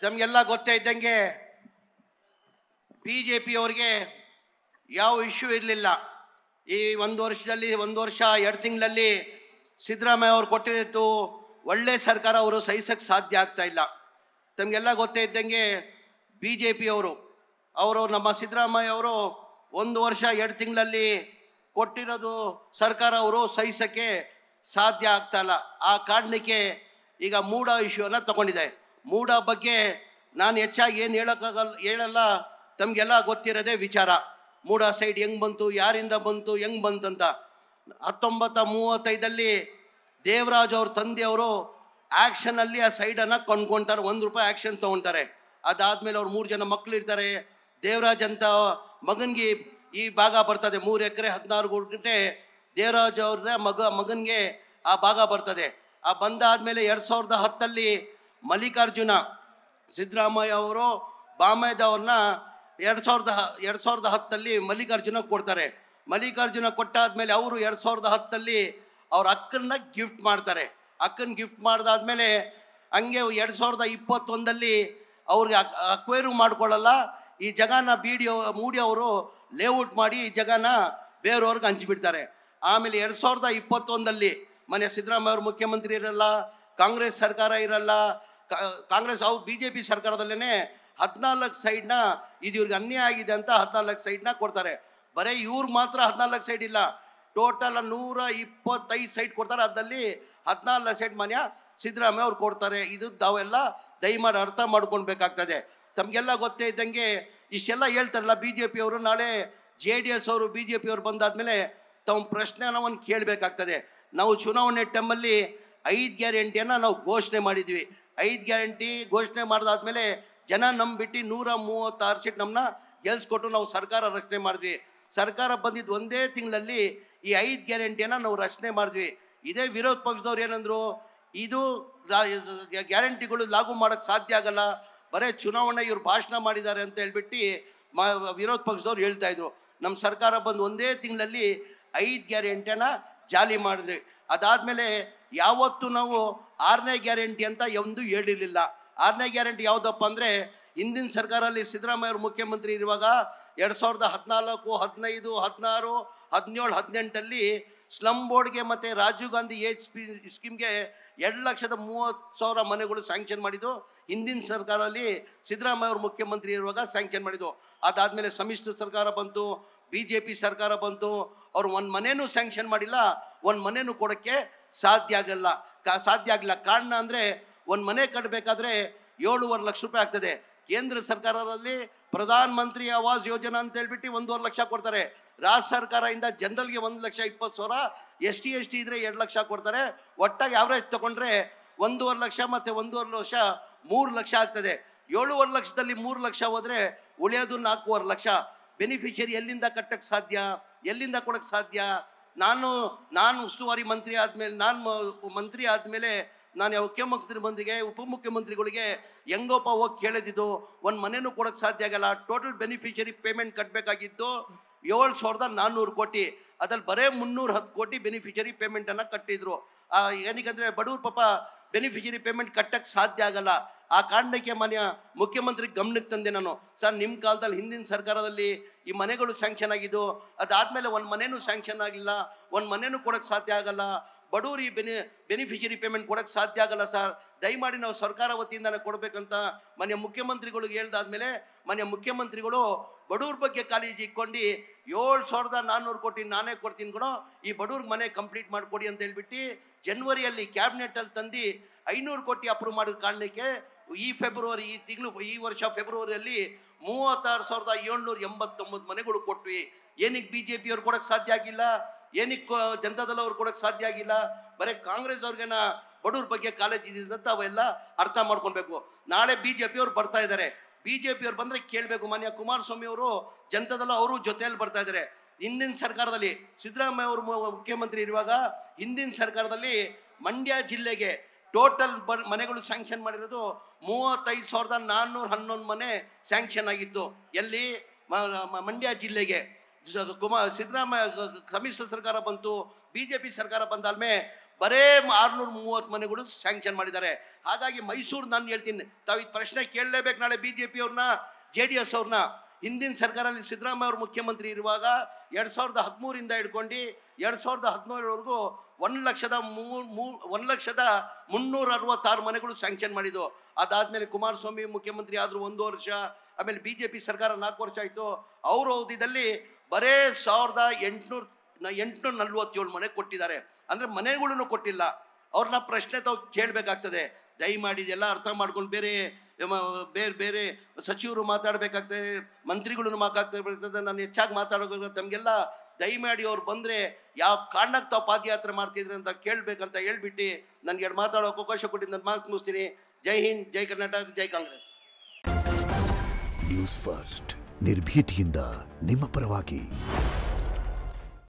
ತಮಗೆಲ್ಲ ಗೊತ್ತೇ ಇದ್ದಂಗೆ ಬಿಜೆಪಿ ಅವರಿಗೆ ಯಾವ ಇಶ್ಯೂ ಇರಲಿಲ್ಲ. ಈ ಒಂದು ವರ್ಷ 2 ತಿಂಗಳಲ್ಲಿ ಸಿದ್ದರಾಮಯ್ಯ ಅವರು ಕೊಟ್ಟಿದ್ದು ಒಳ್ಳೆ ಸರ್ಕಾರ ಅವರು ಸಹಿಸಕ್ಕೆ ಸಾಧ್ಯ ಆಗ್ತಾ ಇಲ್ಲ. ತಮಗೆಲ್ಲ ಗೊತ್ತೇ ಇದ್ದಂಗೆ ಬಿಜೆಪಿ ಅವರು ನಮ್ಮ ಸಿದ್ದರಾಮಯ್ಯ ಅವರು 1 ವರ್ಷ 2 ತಿಂಗಳಲ್ಲಿ ಕೊಟ್ಟಿರೋದು ಸರ್ಕಾರ ಅವರು ಸಹಿಸಕ್ಕೆ ಸಾಧ್ಯ ಆಗ್ತಾ ಇಲ್ಲ. ಆ ಕಾರಣಕ್ಕೆ ಈಗ ಮೂಡ ಇಶ್ಯೂನ ತಗೊಂಡಿದೆ. ಮೂಡ ಬಗ್ಗೆ ನಾನು ಹೆಚ್ಚಾಗಿ ಏನು ಹೇಳಲ್ಲ. ತಮಗೆಲ್ಲ ಗೊತ್ತಿರೋದೇ ವಿಚಾರ. ಮೂಡ ಸೈಡ್ ಹೆಂಗೆ ಬಂತು, ಯಾರಿಂದ ಬಂತು, ಹೆಂಗೆ ಬಂತಂತ. 1935 ದೇವರಾಜ್ ಅವ್ರ ತಂದೆಯವರು ಆ್ಯಕ್ಷನಲ್ಲಿ ಆ ಸೈಡನ್ನು ಕೊಂಡ್ಕೊಳ್ತಾರೆ. ₹1 ಆ್ಯಕ್ಷನ್ ತೊಗೊಳ್ತಾರೆ. ಅದಾದಮೇಲೆ ಅವ್ರು 3 ಜನ ಮಕ್ಕಳು ಇರ್ತಾರೆ. ದೇವರಾಜ್ ಅಂತ ಮಗನಿಗೆ ಈ ಭಾಗ ಬರ್ತದೆ. 3 ಎಕರೆ 16 ಗುಂಟೆ ದೇವರಾಜ್ ಅವ್ರ ಮಗನಿಗೆ ಆ ಭಾಗ ಬರ್ತದೆ. ಆ ಬಂದಾದಮೇಲೆ 2010 ಮಲ್ಲಿಕಾರ್ಜುನ ಸಿದ್ದರಾಮಯ್ಯ ಅವರು ಬಾಮಯ್ಯದವ್ರನ್ನ 2010 ಮಲ್ಲಿಕಾರ್ಜುನ ಕೊಡ್ತಾರೆ. ಮಲ್ಲಿಕಾರ್ಜುನ ಕೊಟ್ಟಾದ್ಮೇಲೆ ಅವರು 2010 ಅವ್ರ ಅಕ್ಕನ್ನ ಗಿಫ್ಟ್ ಮಾಡ್ತಾರೆ. ಅಕ್ಕನ ಗಿಫ್ಟ್ ಮಾಡಿದಾದ್ಮೇಲೆ ಹಂಗೆ 2021 ಅವ್ರಿಗೆ ಅಕ್ವೈರು ಮಾಡ್ಕೊಳ್ಳಲ್ಲ. ಈ ಜಗನ ಮೂಡಿ ಅವರು ಲೇಔಟ್ ಮಾಡಿ ಈ ಜಗನ ಬೇರೆಯವ್ರಿಗೆ ಹಂಚಿಬಿಡ್ತಾರೆ. ಆಮೇಲೆ 2021 ಮನೆ ಸಿದ್ದರಾಮಯ್ಯ ಅವರು ಮುಖ್ಯಮಂತ್ರಿ ಇರಲ್ಲ, ಕಾಂಗ್ರೆಸ್ ಸರ್ಕಾರ ಇರಲ್ಲ. ಕಾಂಗ್ರೆಸ್ ಅವ್ರು BJP ಸರ್ಕಾರದಲ್ಲೇ 14 ಸೈಡ್ನ ಇದು ಇವ್ರಿಗೆ ಅನ್ಯಾಯ ಆಗಿದೆ ಅಂತ 14 ಸೈಡ್ನ ಕೊಡ್ತಾರೆ. ಬರೀ ಇವ್ರಿಗೆ ಮಾತ್ರ 14 ಸೈಡ್ ಇಲ್ಲ, ಟೋಟಲ್ 125 ಸೈಡ್ ಕೊಡ್ತಾರೆ. ಅದರಲ್ಲಿ 14 ಸೈಡ್ ಮನೆ ಸಿದ್ದರಾಮಯ್ಯ ಅವ್ರು ಕೊಡ್ತಾರೆ. ಇದು ತಾವೆಲ್ಲ ದಯಮಾಡಿ ಅರ್ಥ ಮಾಡ್ಕೊಳ್ಬೇಕಾಗ್ತದೆ. ತಮಗೆಲ್ಲ ಗೊತ್ತೇ ಇದ್ದಂಗೆ ಇಷ್ಟೆಲ್ಲ ಹೇಳ್ತಾರಲ್ಲ BJP ಅವರು. ನಾಳೆ JDS ಅವರು BJP ಅವರು ಬಂದಾದ್ಮೇಲೆ ತಮ್ಮ ಪ್ರಶ್ನೆನ ಒಂದು ಕೇಳಬೇಕಾಗ್ತದೆ. ನಾವು ಚುನಾವಣೆ ಟೈಮಲ್ಲಿ 5 ಗ್ಯಾರಂಟಿಯನ್ನು ನಾವು ಘೋಷಣೆ ಮಾಡಿದ್ವಿ. 5 ಗ್ಯಾರಂಟಿ ಘೋಷಣೆ ಮಾಡಿದಾದ್ಮೇಲೆ ಜನ ನಂಬಿಟ್ಟು 136 ಸೀಟ್ ನಮ್ಮನ್ನ ಗೆಲ್ಸ್ಕೊಟ್ಟು ನಾವು ಸರ್ಕಾರ ರಚನೆ ಮಾಡಿದ್ವಿ. ಸರ್ಕಾರ ಬಂದಿದ್ದು 1 ತಿಂಗಳಲ್ಲಿ ಈ 5 ಗ್ಯಾರಂಟಿಯನ್ನು ನಾವು ರಚನೆ ಮಾಡಿದ್ವಿ. ಇದೇ ವಿರೋಧ ಪಕ್ಷದವ್ರು ಏನಂದ್ರು, ಇದು ಗ್ಯಾರಂಟಿಗಳು ಲಾಗು ಮಾಡೋಕ್ಕೆ ಸಾಧ್ಯ ಆಗಲ್ಲ, ಬರೀ ಚುನಾವಣೆ ಇವ್ರು ಭಾಷಣ ಮಾಡಿದ್ದಾರೆ ಅಂತ ಹೇಳ್ಬಿಟ್ಟು ವಿರೋಧ ಪಕ್ಷದವ್ರು ಹೇಳ್ತಾ ಇದ್ರು. ನಮ್ಮ ಸರ್ಕಾರ ಬಂದು 1 ತಿಂಗಳಲ್ಲಿ 5 ಗ್ಯಾರಂಟಿಯನ್ನು ಜಾರಿ ಮಾಡಿದ್ವಿ. ಅದಾದಮೇಲೆ ಯಾವತ್ತೂ ನಾವು 6ನೇ ಗ್ಯಾರಂಟಿ ಅಂತ ಒಂದು ಹೇಳಿರಲಿಲ್ಲ. 6ನೇ ಗ್ಯಾರಂಟಿ ಯಾವುದಪ್ಪ ಅಂದರೆ, ಹಿಂದಿನ ಸರ್ಕಾರದಲ್ಲಿ ಸಿದ್ದರಾಮಯ್ಯ ಅವರು ಮುಖ್ಯಮಂತ್ರಿ ಇರುವಾಗ 2014, 15, 16, 17, 18 ಸ್ಲಮ್ ಬೋರ್ಡ್ಗೆ ಮತ್ತು ರಾಜೀವ್ ಗಾಂಧಿ ಸ್ಕೀಮ್ಗೆ 2,30,000 ಮನೆಗಳು ಸ್ಯಾಂಕ್ಷನ್ ಮಾಡಿದ್ದು ಹಿಂದಿನ ಸರ್ಕಾರದಲ್ಲಿ ಸಿದ್ದರಾಮಯ್ಯ ಅವರು ಮುಖ್ಯಮಂತ್ರಿ ಇರುವಾಗ ಸ್ಯಾಂಕ್ಷನ್ ಮಾಡಿದ್ದು. ಅದಾದಮೇಲೆ ಸಮ್ಮಿಶ್ರ ಸರ್ಕಾರ ಬಂತು, BJP ಸರ್ಕಾರ ಬಂತು. ಅವ್ರು ಒಂದು ಮನೆಯೂ ಸ್ಯಾಂಕ್ಷನ್ ಮಾಡಿಲ್ಲ, ಒಂದು ಮನೆಯೂ ಕೊಡೋಕ್ಕೆ ಸಾಧ್ಯ ಆಗಿಲ್ಲ. ಕಾರಣ ಅಂದರೆ ಒಂದು ಮನೆ ಕಟ್ಟಬೇಕಾದ್ರೆ 7.5 ಲಕ್ಷ ರೂಪಾಯಿ ಆಗ್ತದೆ. ಕೇಂದ್ರ ಸರ್ಕಾರದಲ್ಲಿ ಪ್ರಧಾನ ಮಂತ್ರಿ ಆವಾಸ್ ಯೋಜನಾ ಅಂತ ಹೇಳ್ಬಿಟ್ಟು 1.5 ಲಕ್ಷ ಕೊಡ್ತಾರೆ. ರಾಜ್ಯ ಸರ್ಕಾರದಿಂದ ಜನರಲ್ಗೆ 1,20,000, ST ಇದ್ರೆ 2 ಲಕ್ಷ ಕೊಡ್ತಾರೆ. ಒಟ್ಟಾಗಿ ಆವ್ರೇಜ್ ತಗೊಂಡ್ರೆ 1.5 ಲಕ್ಷ ಮತ್ತು 1.5 ವರ್ಷ 3 ಲಕ್ಷ ಆಗ್ತದೆ. 7.5 ಲಕ್ಷದಲ್ಲಿ 3 ಲಕ್ಷ ಹೋದರೆ ಉಳಿಯೋದು 4.5 ಲಕ್ಷ. ಬೆನಿಫಿಷರಿ ಎಲ್ಲಿಂದ ಕಟ್ಟಕ್ಕೆ ಸಾಧ್ಯ, ಎಲ್ಲಿಂದ ಕೊಡಕ್ಕೆ ಸಾಧ್ಯ? ನಾನು ಉಸ್ತುವಾರಿ ಮಂತ್ರಿ ಆದಮೇಲೆ, ಮಂತ್ರಿ ಆದಮೇಲೆ ನಾನು ಮುಖ್ಯಮಂತ್ರಿ ಮಂತ್ರಿಗೆ, ಉಪಮುಖ್ಯಮಂತ್ರಿಗಳಿಗೆ ಹೆಂಗೋಪ ಹೋಗಿ ಕೇಳಿದ್ದು, ಒಂದು ಮನೆಯೂ ಕೊಡೋಕ್ಕೆ ಸಾಧ್ಯ ಆಗಲ್ಲ. ಟೋಟಲ್ ಬೆನಿಫಿಷರಿ ಪೇಮೆಂಟ್ ಕಟ್ಟಬೇಕಾಗಿದ್ದು 7,400 ಕೋಟಿ. ಅದ್ರಲ್ಲಿ ಬರೇ 310 ಕೋಟಿ ಬೆನಿಫಿಷರಿ ಪೇಮೆಂಟನ್ನು ಕಟ್ಟಿದ್ರು. ಏನಕ್ಕಂದರೆ ಬಡವ್ರ ಪಾಪ ಬೆನಿಫಿಷರಿ ಪೇಮೆಂಟ್ ಕಟ್ಟಕ್ಕೆ ಸಾಧ್ಯ ಆಗಲ್ಲ. ಆ ಕಾರಣಕ್ಕೆ ಮುಖ್ಯಮಂತ್ರಿ ಗಮನಕ್ಕೆ ತಂದೆ ನಾನು, ಸರ್ ನಿಮ್ಮ ಕಾಲದಲ್ಲಿ ಹಿಂದಿನ ಸರ್ಕಾರದಲ್ಲಿ ಈ ಮನೆಗಳು ಸ್ಯಾಂಕ್ಷನ್ ಆಗಿದ್ದು, ಅದಾದಮೇಲೆ ಒಂದು ಮನೆಯೂ ಸ್ಯಾಂಕ್ಷನ್ ಆಗಿಲ್ಲ, ಒಂದು ಮನೆಯೂ ಕೊಡೋಕ್ಕೆ ಸಾಧ್ಯ ಆಗಲ್ಲ. ಬಡವ್ರು ಈ ಬೆನಿಫಿಷರಿ ಪೇಮೆಂಟ್ ಕೊಡೋಕ್ಕೆ ಸಾಧ್ಯ ಆಗಲ್ಲ ಸರ್, ದಯಮಾಡಿ ನಾವು ಸರ್ಕಾರ ವತಿಯಿಂದನೇ ಕೊಡಬೇಕಂತ ಮುಖ್ಯಮಂತ್ರಿಗಳಿಗೆ ಹೇಳ್ದಾದ್ಮೇಲೆ ಮುಖ್ಯಮಂತ್ರಿಗಳು ಬಡವ್ರ ಬಗ್ಗೆ ಕಾಳಜಿ ಇಟ್ಕೊಂಡು 7,400 ಕೋಟಿ ನಾನೇ ಕೊಡ್ತೀನಿ ಕಣೋ, ಈ ಬಡವ್ರಿಗೆ ಮನೆ ಕಂಪ್ಲೀಟ್ ಮಾಡಿಕೊಡಿ ಅಂತ ಹೇಳ್ಬಿಟ್ಟು ಜನವರಿಯಲ್ಲಿ ಕ್ಯಾಬಿನೆಟಲ್ಲಿ ತಂದು 500 ಕೋಟಿ ಅಪ್ರೂವ್ ಮಾಡಿದ ಕಾರಣಕ್ಕೆ ಈ ವರ್ಷ ಫೆಬ್ರವರಿಯಲ್ಲಿ 36,789 ಮನೆಗಳು ಕೊಟ್ವಿ. ಏನಕ್ಕೆ BJP ಅವ್ರು ಕೊಡೋಕ್ಕೆ ಸಾಧ್ಯ ಆಗಿಲ್ಲ? ಏನಕ್ಕೆ ಜನತಾದಳ ಅವ್ರು ಕೊಡೋಕ್ಕೆ ಸಾಧ್ಯ ಆಗಿಲ್ಲ? ಬರೀ ಕಾಂಗ್ರೆಸ್ ಅವ್ರಿಗೇನ ಬಡವ್ರ ಬಗ್ಗೆ ಕಾಳಜಿ ಇದೆ ಅಂತ ಅವೆಲ್ಲ ಅರ್ಥ ಮಾಡ್ಕೊಳ್ಬೇಕು. ನಾಳೆ BJP ಅವ್ರು ಬರ್ತಾ ಇದ್ದಾರೆ. BJP ಅವ್ರು ಬಂದರೆ ಕೇಳಬೇಕು. ಕುಮಾರಸ್ವಾಮಿ ಅವರು ಜನತಾದಳ ಅವರು ಜೊತೆಯಲ್ಲಿ ಬರ್ತಾ ಇದ್ದಾರೆ. ಹಿಂದಿನ ಸರ್ಕಾರದಲ್ಲಿ ಸಿದ್ದರಾಮಯ್ಯ ಅವರು ಮುಖ್ಯಮಂತ್ರಿ ಇರುವಾಗ ಹಿಂದಿನ ಸರ್ಕಾರದಲ್ಲಿ ಮಂಡ್ಯ ಜಿಲ್ಲೆಗೆ ಟೋಟಲ್ ಮನೆಗಳು ಸ್ಯಾಂಕ್ಷನ್ ಮಾಡಿರೋದು 35,411 ಮನೆ ಸ್ಯಾಂಕ್ಷನ್ ಆಗಿತ್ತು. ಎಲ್ಲಿ? ಮಂಡ್ಯ ಜಿಲ್ಲೆಗೆ. ಸಿದ್ದರಾಮಯ್ಯ ಸಮ್ಮಿಶ್ರ ಸರ್ಕಾರ ಬಂತು, BJP ಸರ್ಕಾರ ಬಂದಾದ್ಮೇಲೆ ಬರೇ 630 ಮನೆಗಳು ಸ್ಯಾಂಕ್ಷನ್ ಮಾಡಿದ್ದಾರೆ. ಹಾಗಾಗಿ ಮೈಸೂರು ನಾನು ಹೇಳ್ತೀನಿ, ತಾವು ಈ ಪ್ರಶ್ನೆ ಕೇಳಲೇಬೇಕು ನಾಳೆ BJP ಅವ್ರನ್ನ, JDS ಅವ್ರನ್ನ. ಹಿಂದಿನ ಸರ್ಕಾರದಲ್ಲಿ ಸಿದ್ದರಾಮಯ್ಯ ಅವರು ಮುಖ್ಯಮಂತ್ರಿ ಇರುವಾಗ 2013 ಹಿಡ್ಕೊಂಡು 2017ವರೆಗೂ 1,366 ಮನೆಗಳು ಸ್ಯಾಂಕ್ಷನ್ ಮಾಡಿದ್ದು. ಅದಾದ್ಮೇಲೆ ಕುಮಾರಸ್ವಾಮಿ ಮುಖ್ಯಮಂತ್ರಿ ಆದ್ರು 1 ವರ್ಷ, ಆಮೇಲೆ BJP ಸರ್ಕಾರ 4 ವರ್ಷ ಆಯ್ತು. ಅವ್ರ ಅವಧಿಯಲ್ಲಿ ಬರೇ 1,847 ಮನೆ ಕೊಟ್ಟಿದ್ದಾರೆ. ಅಂದ್ರೆ ಮನೆಗಳನ್ನು ಕೊಟ್ಟಿಲ್ಲ. ಅವ್ರನ್ನ ಪ್ರಶ್ನೆ ತಾವು ಕೇಳಬೇಕಾಗ್ತದೆ. ದಯಮಾಡಿ ಇದೆಲ್ಲ ಅರ್ಥ ಮಾಡ್ಕೊಂಡು ಬೇರೆ ಬೇರೆ ಸಚಿವರು ಮಾತಾಡಬೇಕಾಗ್ತದೆ, ಮಂತ್ರಿಗಳನ್ನು ಮಾತಾಡ್ಬೇಕಾಗ್ತದೆ. ನಾನು ಹೆಚ್ಚಾಗಿ ಮಾತಾಡೋದು ತಮಗೆಲ್ಲ ದಯಮಾಡಿ ಅವ್ರು ಬಂದರೆ ಯಾವ ಕಾರಣಕ್ಕೆ ತಾವು ಪಾದಯಾತ್ರೆ ಮಾಡ್ತಿದ್ರಿ ಅಂತ ಕೇಳಬೇಕಂತ ಹೇಳ್ಬಿಟ್ಟು ನನಗೆ ಮಾತಾಡೋಕೆ ಅವಕಾಶ ಕೊಟ್ಟಿದ್ದು ನಾನು ಮಾತು ಮುಗಿಸ್ತೀನಿ. ಜೈ ಹಿಂದ್, ಜೈ ಕರ್ನಾಟಕ, ಜೈ ಕಾಂಗ್ರೆಸ್. ನ್ಯೂಸ್ ಫಸ್ಟ್ ನಿರ್ಭೀತಿಯಿಂದ ನಿಮ್ಮ ಪರವಾಗಿ.